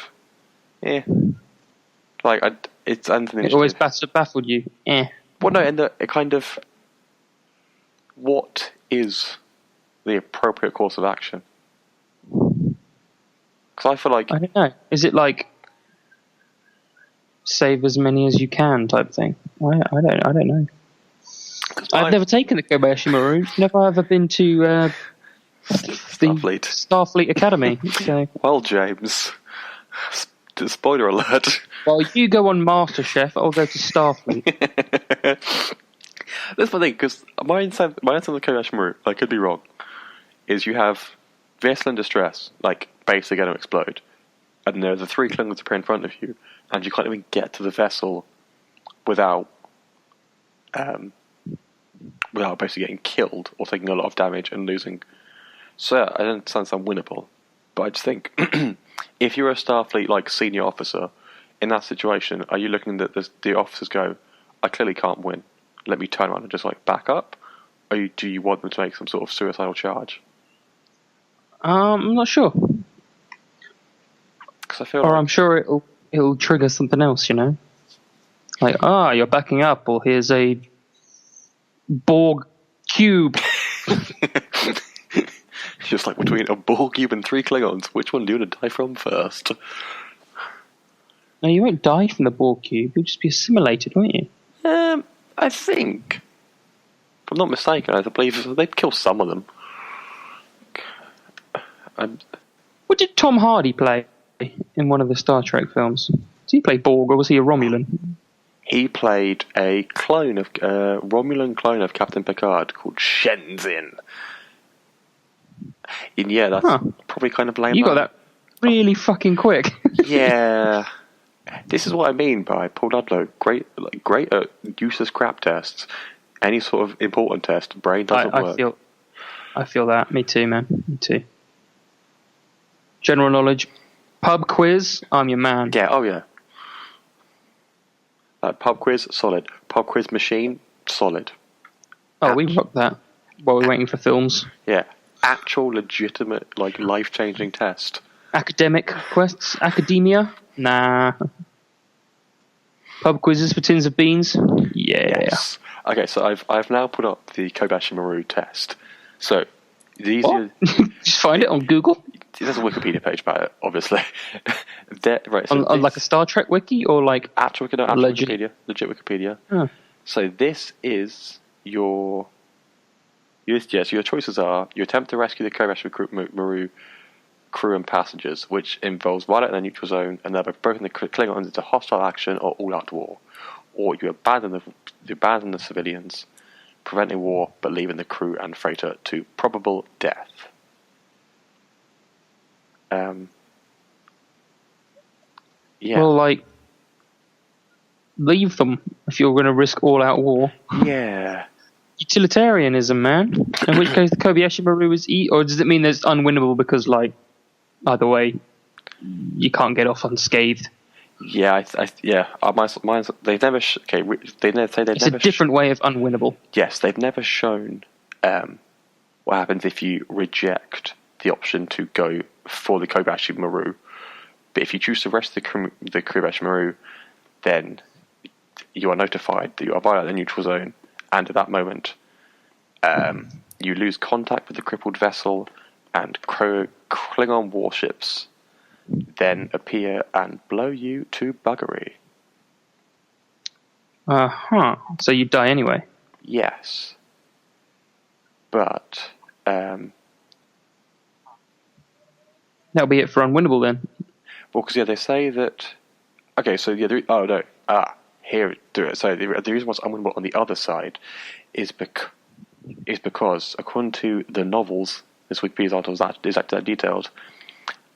Speaker 2: it's anything.
Speaker 1: It always baffled you.
Speaker 2: Well, no, and it kind of. What is the appropriate course of action? Because I feel like...
Speaker 1: I don't know. Is it like save as many as you can type thing? I don't know. I've never taken the Kobayashi Maru. Never ever been to the Starfleet Academy. So.
Speaker 2: Well, James, spoiler alert.
Speaker 1: Well, you go on MasterChef, I'll go to Starfleet.
Speaker 2: That's my thing, because my insight on the Kobayashi Maru, I could be wrong, is you have vessel in distress, like basically going to explode, and there are the 3 Klingons appear in front of you, and you can't even get to the vessel without basically getting killed or taking a lot of damage and losing. So yeah, I don't sound winnable, but I just think if you're a Starfleet like senior officer in that situation, are you looking at the officers go, I clearly can't win, let me turn around and just like back up, or do you want them to make some sort of suicidal charge?
Speaker 1: I'm not sure.
Speaker 2: Because I feel
Speaker 1: I'm sure it'll trigger something else, you know, like you're backing up, or here's a Borg cube.
Speaker 2: Just like between a Borg cube and 3 Klingons, which one do you want to die from first?
Speaker 1: No, you won't die from the Borg cube. You'll just be assimilated, won't you?
Speaker 2: I think, if I'm not mistaken, I believe they'd kill some of them.
Speaker 1: What did Tom Hardy play in one of the Star Trek films? Did he play Borg, or was he a Romulan?
Speaker 2: He played a Romulan clone of Captain Picard called Shenzin. And yeah, that's probably kind of lame.
Speaker 1: You got that really fucking quick.
Speaker 2: Yeah. This is what I mean by Paul Ludlow. Great at useless crap tests. Any sort of important test, brain doesn't work.
Speaker 1: I feel that. Me too, man. Me too. General knowledge. Pub quiz, I'm your man.
Speaker 2: Yeah, oh yeah. Pub quiz, solid. Pub quiz machine, solid.
Speaker 1: Oh, we rocked that while we're waiting for films.
Speaker 2: Yeah. Actual, legitimate, like, life-changing test.
Speaker 1: Academic quests? Academia? Nah. Pub quizzes for tins of beans? Yeah.
Speaker 2: Yes. Okay, so I've now put up the Kobayashi Maru test. So, these are...
Speaker 1: Just find it on Google?
Speaker 2: There's a Wikipedia page about it, obviously. Right, so
Speaker 1: on like a Star Trek wiki, or like...
Speaker 2: Actual Wikipedia. Legit Wikipedia.
Speaker 1: Oh.
Speaker 2: So this is your... Yes, your choices are: you attempt to rescue the Kobayashi Maru crew and passengers, which involves violating the neutral zone and thereby breaking the Klingons into hostile action or all-out war, or you abandon the civilians, preventing war but leaving the crew and freighter to probable death. Yeah.
Speaker 1: Well, like, leave them if you're going to risk all-out war.
Speaker 2: Yeah.
Speaker 1: Utilitarianism, man. In which case, the Kobayashi Maru is or does it mean that it's unwinnable because, like, either way, you can't get off unscathed?
Speaker 2: Yeah, mine's they've never. It's
Speaker 1: a different way of unwinnable.
Speaker 2: Yes, they've never shown what happens if you reject the option to go for the Kobayashi Maru. But if you choose to rescue the Kobayashi Maru, then you are notified that you are violating the neutral zone, and at that moment, you lose contact with the crippled vessel, and Klingon warships then appear and blow you to buggery.
Speaker 1: So you die anyway?
Speaker 2: Yes. But,
Speaker 1: that'll be it for unwinnable then?
Speaker 2: Well, because, they say that... Okay, so, here, do it. So, the reason why it's unwinnable on the other side is because, according to the novels, this Wikipedia article is actually detailed,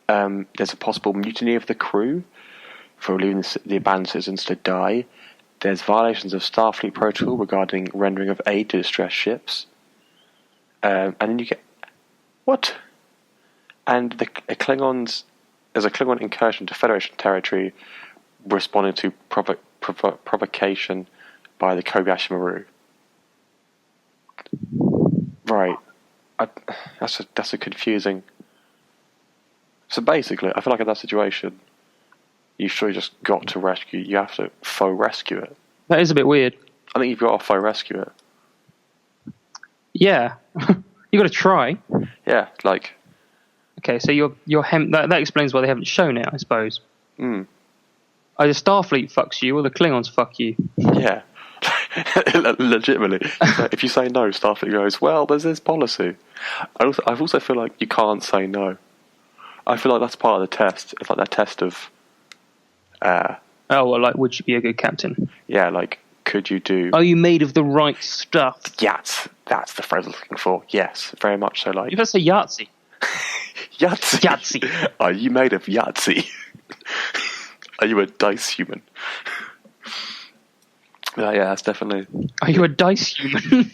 Speaker 2: there's a possible mutiny of the crew for leaving the abandoned citizens to die. There's violations of Starfleet protocol regarding rendering of aid to distressed ships. And then you get... What? And there's a Klingon incursion to Federation territory responding to provocation by the Kobayashi Maru. Right. That's a confusing... So basically, I feel like in that situation, you should have just got to rescue. You have to faux rescue it.
Speaker 1: That is a bit weird.
Speaker 2: I think you've got to faux rescue it.
Speaker 1: Yeah. You got to try.
Speaker 2: Yeah, like...
Speaker 1: Okay, so that explains why they haven't shown it, I suppose.
Speaker 2: Mm.
Speaker 1: Either Starfleet fucks you or the Klingons fuck you.
Speaker 2: Yeah. Legitimately. So if you say no, Starfleet goes, well, there's this policy. I also feel like you can't say no. I feel like that's part of the test. It's like that test of...
Speaker 1: would you be a good captain?
Speaker 2: Yeah, like, could you do...
Speaker 1: Are you made of the right stuff?
Speaker 2: That's the phrase I'm looking for. Yes, very much so. Like,
Speaker 1: you better say Yahtzee.
Speaker 2: Yahtzee.
Speaker 1: Yahtzee.
Speaker 2: Are you made of Yahtzee? Are you a dice human? Yeah, that's definitely...
Speaker 1: Are you a dice human?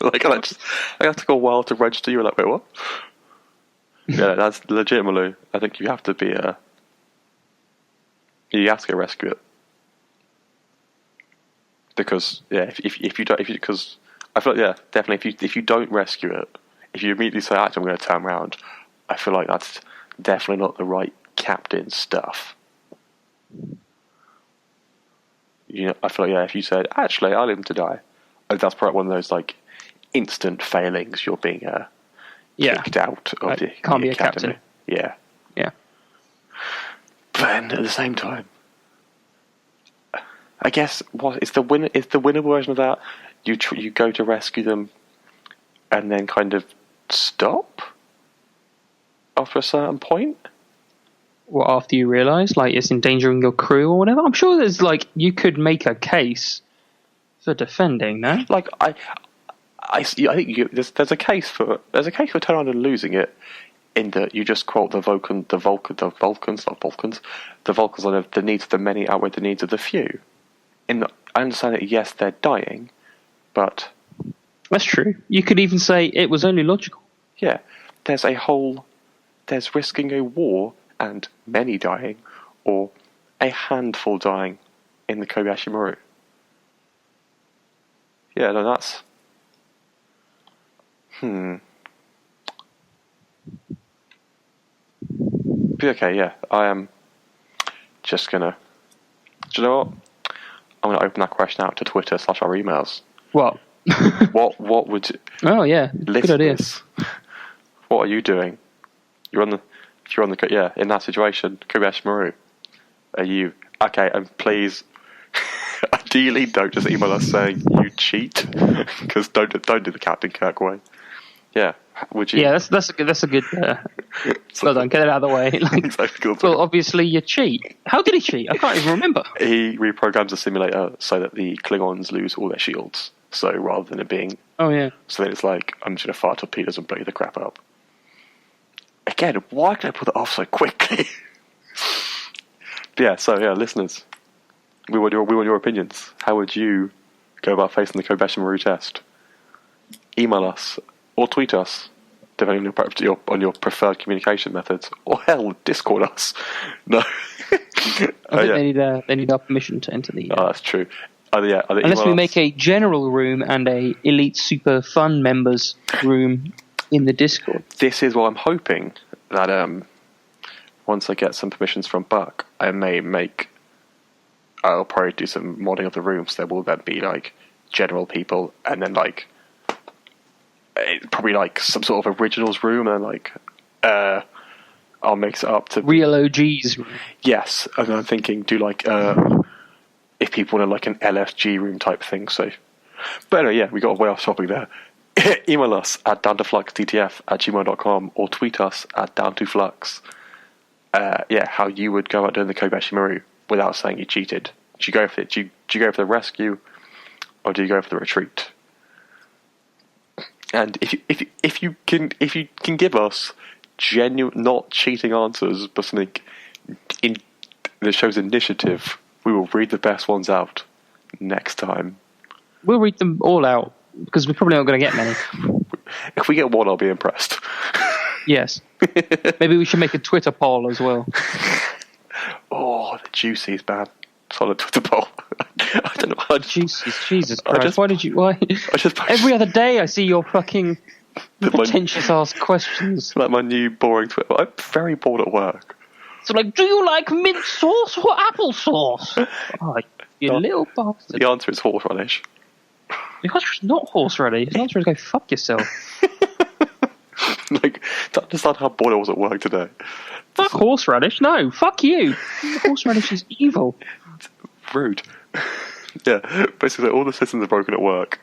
Speaker 2: Like, I have to go a while to register you. Like, wait, what? Yeah, that's legitimately... I think you have to be a... You have to go rescue it. Because, yeah, if you don't... Because I feel like, yeah, definitely, if you don't rescue it, if you immediately say, actually, I'm going to turn around, I feel like that's definitely not the right captain stuff. You know, I feel like, yeah, if you said, actually, I leave him to die, that's probably one of those, like, instant failings. You're being kicked out of the
Speaker 1: can't be a
Speaker 2: academy.
Speaker 1: captain.
Speaker 2: Yeah.
Speaker 1: Yeah.
Speaker 2: But then, at the same time, I guess, what is the winner version of that? You go to rescue them and then kind of stop after a certain point?
Speaker 1: Well, after you realise, like, it's endangering your crew or whatever? I'm sure there's, like, you could make a case for defending, no?
Speaker 2: Like, I think there's a case for turning around and losing it, in that you just quote the Vulcans on the needs of the many outweigh the needs of the few. I understand that, yes, they're dying, but...
Speaker 1: That's true. You could even say it was only logical.
Speaker 2: Yeah, there's risking a war and many dying, or a handful dying in the Kobayashi Maru. Yeah, no, that's... Be okay, yeah. I am just gonna... Do you know what? I'm gonna open that question out to Twitter / our emails.
Speaker 1: What?
Speaker 2: What would...
Speaker 1: Oh, yeah. Good idea.
Speaker 2: What are you doing? If you're on the... Yeah, in that situation, Kobayashi Maru. Are you... Okay, and please... Ideally, don't just email us saying you cheat, because don't do the Captain Kirk way. Yeah, would you?
Speaker 1: Yeah, that's a good. Well done, get it out of the way. Like, well, obviously you cheat. How did he cheat? I can't even remember.
Speaker 2: He reprograms the simulator so that the Klingons lose all their shields. So rather than it being, so then it's like, I'm just gonna fire torpedoes and blow the crap up. Again, why can I put that off so quickly? But yeah, listeners. We want your opinions. How would you go about facing the Kobayashi Maru test? Email us or tweet us, depending on your preferred communication methods. Or hell, Discord us. No.
Speaker 1: They need our permission to enter the...
Speaker 2: Oh, that's true.
Speaker 1: Unless we make a general room and a elite super fun members room in the Discord.
Speaker 2: This is what I'm hoping, that once I get some permissions from Buck, I'll probably do some modding of the rooms. There will then be like general people, and then like probably like some sort of originals room, and like I'll mix it up to
Speaker 1: real OGs.
Speaker 2: Yes, and I'm thinking do like if people want like an LFG room type thing. So, but anyway, yeah, we got way off topic there. Email us at downtofluxttf@gmail.com or tweet us at downtoflux. How you would go out doing the Kobayashi Maru without saying you cheated. Do you go for it? Do you go for the rescue, or do you go for the retreat? And if you can give us genuine, not cheating answers, but something that shows initiative, we will read the best ones out next time.
Speaker 1: We'll read them all out because we're probably not going to get many.
Speaker 2: If we get one, I'll be impressed.
Speaker 1: Yes. Maybe we should make a Twitter poll as well.
Speaker 2: Oh, the juicies, man. Solid Twitter poll. I don't know.
Speaker 1: Jesus Christ. Why? Every other day I see your fucking pretentious ass questions.
Speaker 2: Like my new boring Twitter. I'm very bored at work.
Speaker 1: So like, do you like mint sauce or applesauce? Oh, you little bastard.
Speaker 2: The answer is horseradish.
Speaker 1: The answer is not horseradish. The answer is go fuck yourself.
Speaker 2: Like, to understand how bored I was at work today.
Speaker 1: Fuck horseradish. No, fuck you. Horseradish is evil.
Speaker 2: Rude. Yeah, basically all the systems are broken at work.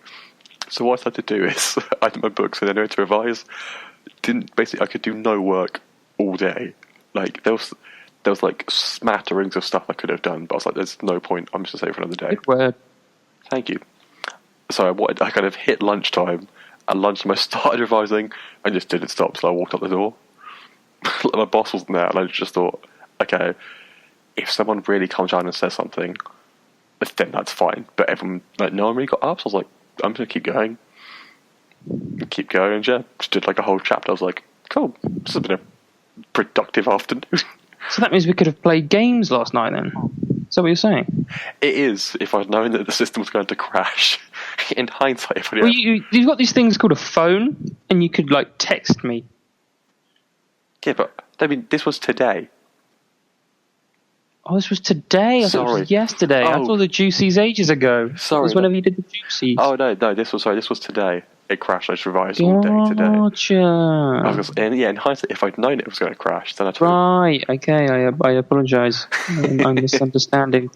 Speaker 2: So what I had to do is, I did my books and then I had to revise. I could do no work all day. Like, there was like smatterings of stuff I could have done, but I was like, there's no point, I'm just going to save it for another day.
Speaker 1: Good word.
Speaker 2: Thank you. So I kind of hit lunchtime. At lunchtime I started revising and just didn't stop, so I walked out the door. My boss wasn't there, and I just thought, okay, if someone really comes down and says something, then that's fine. But everyone, like, no one really got up, so I was like, I'm going to keep going. Keep going, and yeah, just did like a whole chapter. I was like, cool, this has been a productive afternoon.
Speaker 1: So that means we could have played games last night then? Is that what you're saying?
Speaker 2: It is, if I'd known that the system was going to crash. In hindsight, if I
Speaker 1: well, you've got these things called a phone, and you could, like, text me.
Speaker 2: Yeah, but, I mean, this was today.
Speaker 1: Oh, this was today? I thought it was yesterday. I thought the Juicies ages ago.
Speaker 2: Sorry.
Speaker 1: It was whenever you did the Juicies.
Speaker 2: Oh, no, this was today. It crashed. I just revised all day today.
Speaker 1: Gotcha.
Speaker 2: In hindsight, if I'd known it was going to crash, then I'd...
Speaker 1: Right, okay, I apologise. I'm misunderstanding.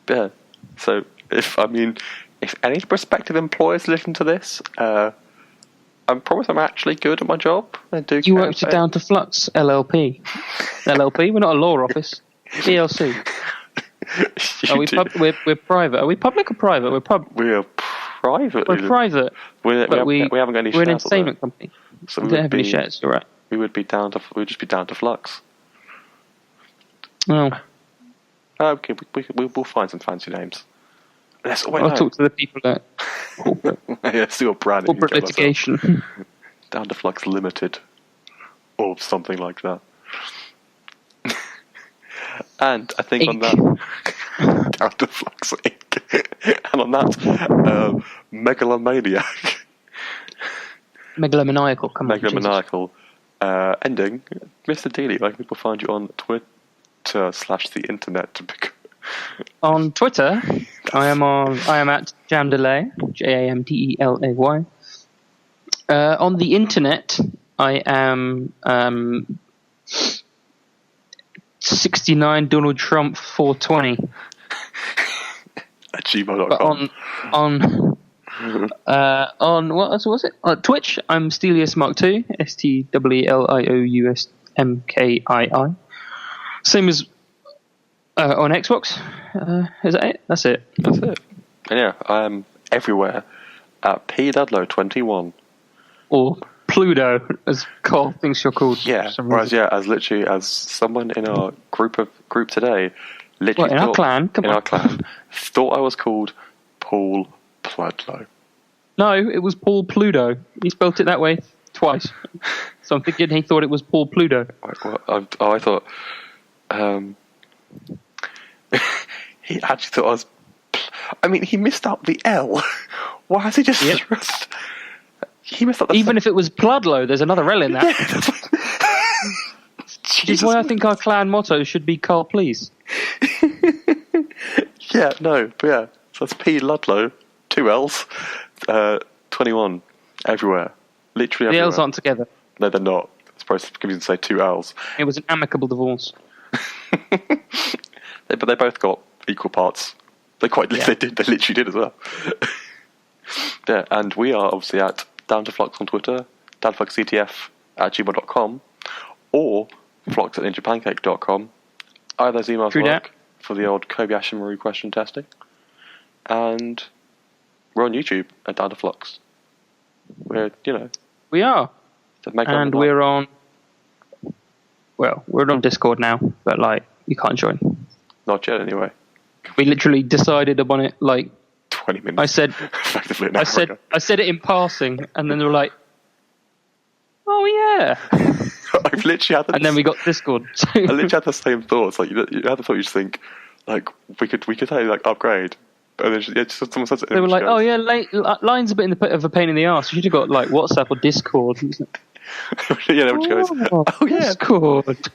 Speaker 2: Yeah, so, if any prospective employers listen to this, I promise I'm actually good at my job. I do.
Speaker 1: You work for Down to Flux, LLP. LLP? We're not a law office. DLC. We're private. Are we public or private?
Speaker 2: We are private.
Speaker 1: We're private.
Speaker 2: We haven't got any shares.
Speaker 1: We're an entertainment company.
Speaker 2: So
Speaker 1: we don't have any shares, all right.
Speaker 2: We'd just be Down to Flux.
Speaker 1: Oh.
Speaker 2: Okay, we'll find some fancy names.
Speaker 1: I'll talk to the people at corporate, corporate litigation.
Speaker 2: Down to Flux Limited. Or something like that. And I think on that, Down to Flux Inc. And on that, megalomaniac.
Speaker 1: Megalomaniacal, come on.
Speaker 2: Megalomaniacal. Ending. Mr. Dealey, where can people find you on Twitter /the internet to pick?
Speaker 1: On Twitter, I am at Jamdelay, JAMDELAY. On the internet, I am 69 Donald Trump 420
Speaker 2: at gmail.com.
Speaker 1: On what was it? On Twitch, I'm Stelius Mark II, STWLIOUSMKII. Same as on Xbox. Is that it? That's it.
Speaker 2: And yeah, I'm everywhere at PLudlow21.
Speaker 1: Or Pluto, as Carl thinks you're called.
Speaker 2: Yeah, as someone in our group today, literally
Speaker 1: in our clan,
Speaker 2: thought I was called Paul Pludlow.
Speaker 1: No, it was Paul Pluto. He spelt it that way twice. So I'm thinking he thought it was Paul Pluto.
Speaker 2: I thought he actually thought I was. He missed out the L. Why has he just? Yep. He missed out the.
Speaker 1: Even if it was Pludlow, there's another L in that. Which is why I think our clan motto should be "Carl, please."
Speaker 2: Yeah, no, but yeah, so that's P Ludlow, 2 L's, 21 everywhere, literally everywhere.
Speaker 1: The L's aren't together.
Speaker 2: No, they're not. It's supposed to confusing to say 2 L's.
Speaker 1: It was an amicable divorce.
Speaker 2: But they both got equal parts. They literally did as well. Yeah, and we are obviously at Down to Flux on Twitter, downfluxctf@gmail.com, or flux@ninjapancake.com. Either those emails work for the old Kobayashi Maru question testing. And we're on YouTube at Down to Flux. We
Speaker 1: are. And we're on. Well, we're on Discord now, but you can't join.
Speaker 2: Not yet, anyway.
Speaker 1: We literally decided upon it
Speaker 2: 20 minutes.
Speaker 1: I said it in passing, and then they were like, "Oh yeah."
Speaker 2: I've literally had.
Speaker 1: And then we got Discord.
Speaker 2: I literally had the same thoughts. You had the thought. You just think, we could totally someone says it.
Speaker 1: They were like, "Oh yeah, line's a bit of a pain in the ass. You should have got WhatsApp or Discord."
Speaker 2: Yeah, which goes, "Oh yeah,
Speaker 1: Discord."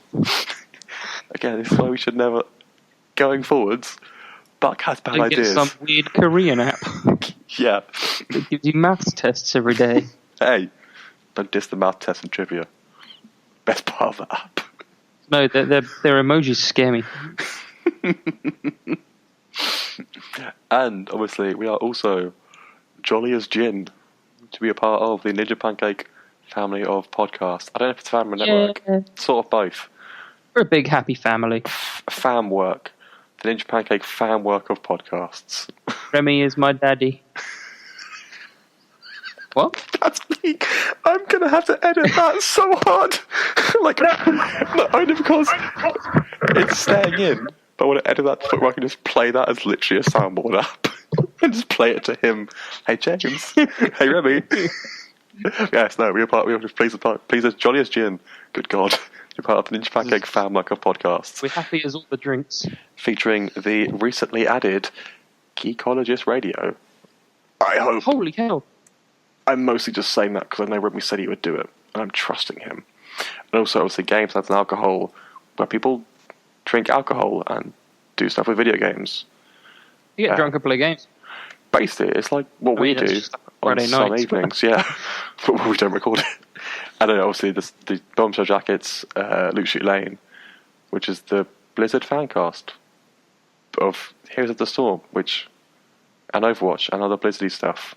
Speaker 2: Again, this is why we should never, going forwards. Buck has bad ideas.
Speaker 1: Get some weird Korean app.
Speaker 2: Yeah.
Speaker 1: It gives you maths tests every day.
Speaker 2: Hey, and diss the math test and trivia. Best part of the app.
Speaker 1: No, their emojis scare me.
Speaker 2: And obviously, we are also jolly as gin to be a part of the Ninja Pancake family of podcasts. I don't know if it's family network. Sort of both.
Speaker 1: We're a big happy family.
Speaker 2: Fam work. The Ninja Pancake fan work of podcasts.
Speaker 1: Remy is my daddy. What?
Speaker 2: That's me. I'm going to have to edit that so hard. Like, not only because it's staying in, but I want to edit that to where I can just play that as literally a soundboard app. And just play it to him. Hey, James. Hey, Remy. Yes, no, we are just please as jolly as gin. Good God. You're part of the Ninja Pancake fan work of podcasts.
Speaker 1: We're happy as all the drinks.
Speaker 2: Featuring the recently added Geekologist Radio. I hope.
Speaker 1: Holy cow.
Speaker 2: I'm mostly just saying that because I know Remy said he would do it, and I'm trusting him. And also, obviously, games and alcohol, where people drink alcohol and do stuff with video games.
Speaker 1: You get drunk and play games.
Speaker 2: Basically, it's like what we do on some evenings, yeah. But we don't record it. And then obviously the Bombshell Jackets, Luke Shoot Lane, which is the Blizzard fancast of Heroes of the Storm, and Overwatch and other Blizzardy stuff.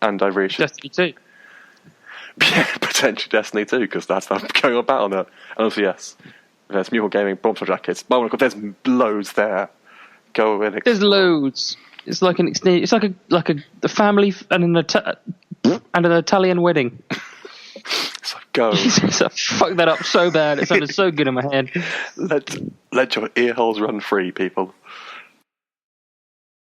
Speaker 2: And I really should...
Speaker 1: Destiny 2.
Speaker 2: Yeah, potentially Destiny 2, because that's how I'm going about on it. And also, yes, there's Mule Gaming, Bombshell Jackets. Oh my God, there's loads there. Go in.
Speaker 1: There's loads. It's like a family and an Italian wedding.
Speaker 2: So go.
Speaker 1: Jesus, I fucked that up so bad. It sounded so good in my head.
Speaker 2: Let your ear holes run free, people.